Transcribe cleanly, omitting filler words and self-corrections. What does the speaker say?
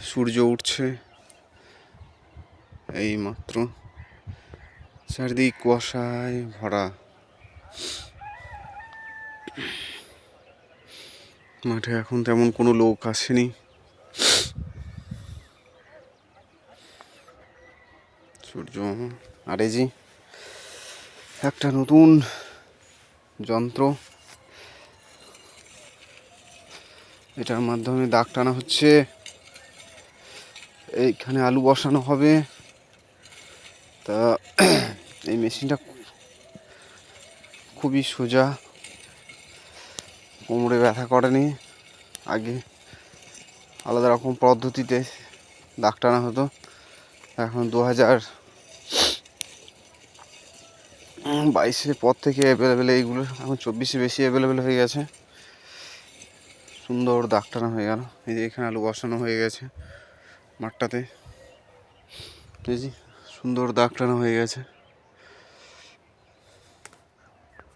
সূর্য উঠছে এই মাত্র, চারদিক কুয়াশায় ভরা। মাঠে এখন তেমন কোনো লোক আসেনি। সূর্য আর এই যে একটা নতুন যন্ত্র, এটার মাধ্যমে দাগ টানা হচ্ছে। এইখানে আলু বসানো হবে। তা এই মেশিনটা খুবই সোজা, কোমরে ব্যথা করেনি। আগে আলাদা রকম পদ্ধতিতে দাগ টানা হতো, এখন 2022-এর পর থেকে অ্যাভেলেবেল এইগুলো, এখন 24-এ বেশি অ্যাভেলেবেল হয়ে গেছে। সুন্দর দাগ টানা হয়ে গেল। এই যে এখানে আলু বসানো হয়ে গেছে মাঠটাতে, এই যে সুন্দর দাগ টানা হয়ে গেছে।